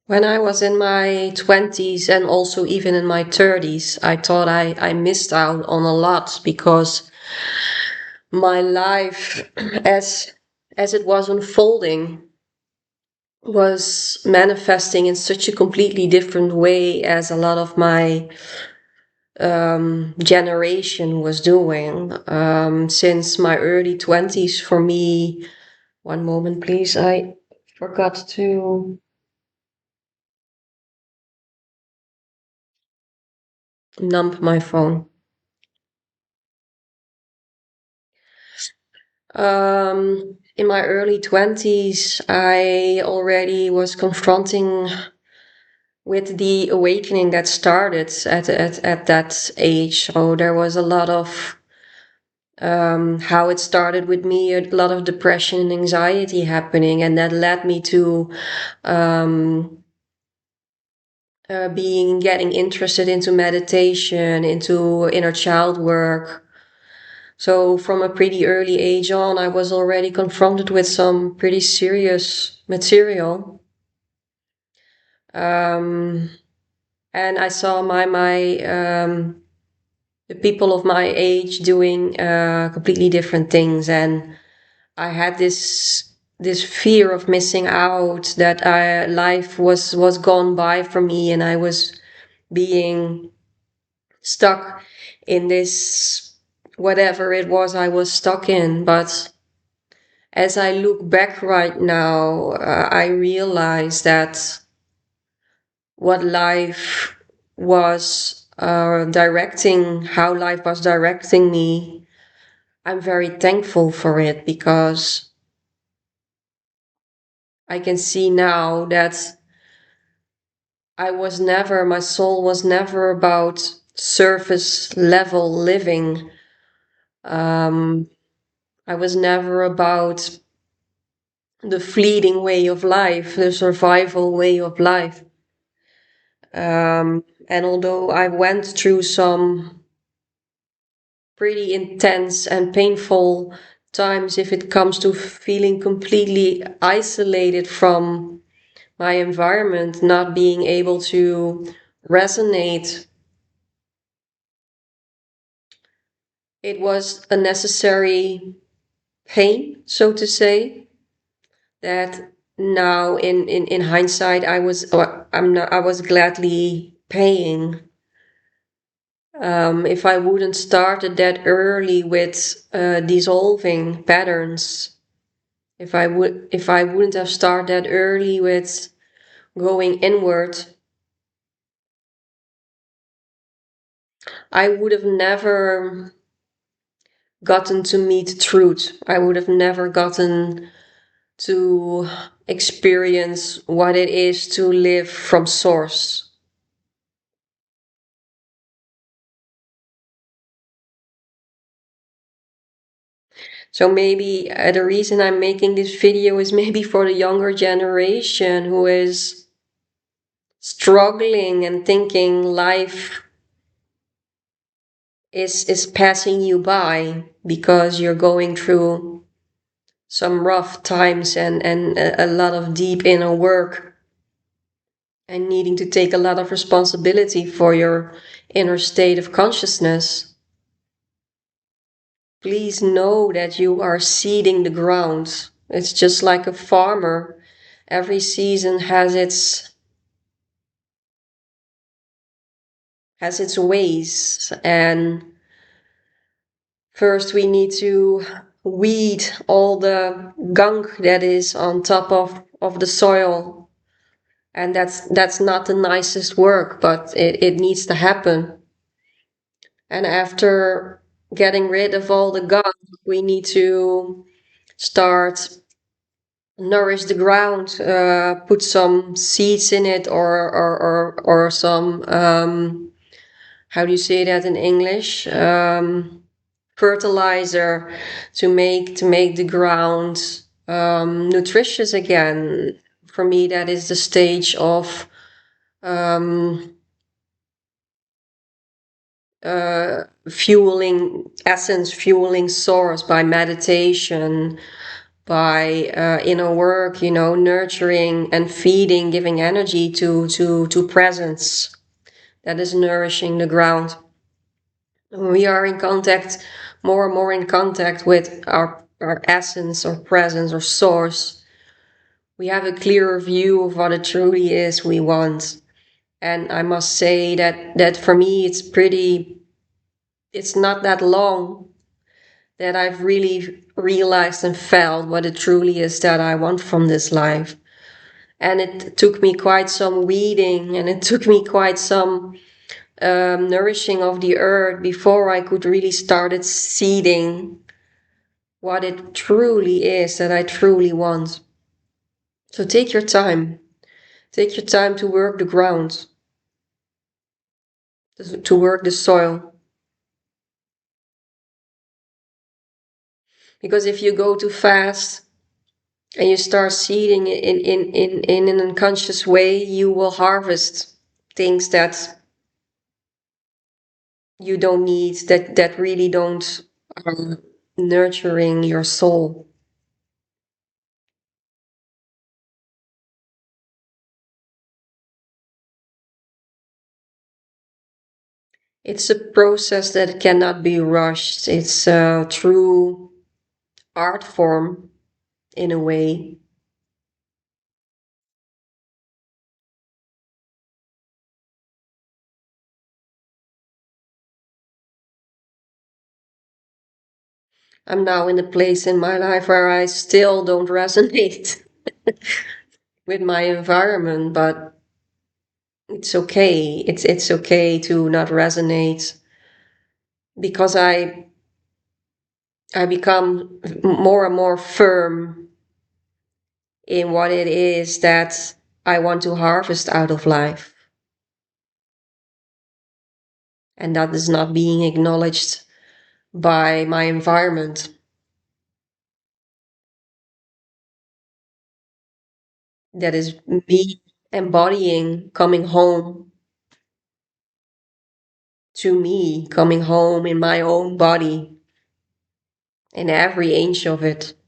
When I was in my 20s and also even in my 30s, I thought I missed out on a lot because my life as it was unfolding was manifesting in such a completely different way as a lot of my generation was doing. Since my early 20s, for me, one moment please, I forgot to numb my phone. In my early 20s, I already was confronting with the awakening that started at that age. So there was a lot of how it started with me, a lot of depression and anxiety happening, and that led me to um, being getting interested into meditation, into inner child work. So from a pretty early age on, I was already confronted with some pretty serious material. Um, and I saw the people of my age doing completely different things, and I had this fear of missing out, that life was gone by for me, and I was being stuck in this whatever it was I was stuck in. But as I look back right now, I realize that what life was directing, how life was directing me, I'm very thankful for it, because I can see now that my soul was never about surface level living. Um, I was never about the fleeting way of life, the survival way of life. And although I went through some pretty intense and painful times, if it comes to feeling completely isolated from my environment, not being able to resonate, it was a necessary pain, so to say, that now in hindsight I was gladly paying. If I wouldn't started that early with dissolving patterns, if I wouldn't have started that early with going inward, I would have never gotten to meet truth. I would have never gotten to experience what it is to live from source. So maybe the reason I'm making this video is maybe for the younger generation who is struggling and thinking life is passing you by because you're going through some rough times and a lot of deep inner work, and needing to take a lot of responsibility for your inner state of consciousness. Please know that you are seeding the ground. It's just like a farmer. Every season has its ways, and first we need to weed all the gunk that is on top of the soil, and that's not the nicest work, but it needs to happen. And after getting rid of all the gunk, we need to start nourish the ground, put some seeds in it, or some how do you say that in English? Fertilizer to make the ground nutritious again. For me, that is the stage of um, fueling essence, fueling source by meditation, by inner work, nurturing and feeding, giving energy to presence that is nourishing the ground. We are in contact, more and more in contact with our essence or presence or source. We have a clearer view of what it truly is we want. And I must say that for me, it's not that long that I've really realized and felt what it truly is that I want from this life. And it took me quite some weeding, and it took me quite some nourishing of the earth before I could really started seeding what it truly is that I truly want. So take your time. Take your time to work the ground, to work the soil. Because if you go too fast and you start seeding in an unconscious way, you will harvest things that you don't need, that really don't nurturing your soul. It's a process that cannot be rushed. It's a true art form in a way. I'm now in a place in my life where I still don't resonate with my environment, but it's okay. It's okay to not resonate because I become more and more firm in what it is that I want to harvest out of life. And that is not being acknowledged by my environment. That is me embodying coming home to me, coming home in my own body, in every inch of it.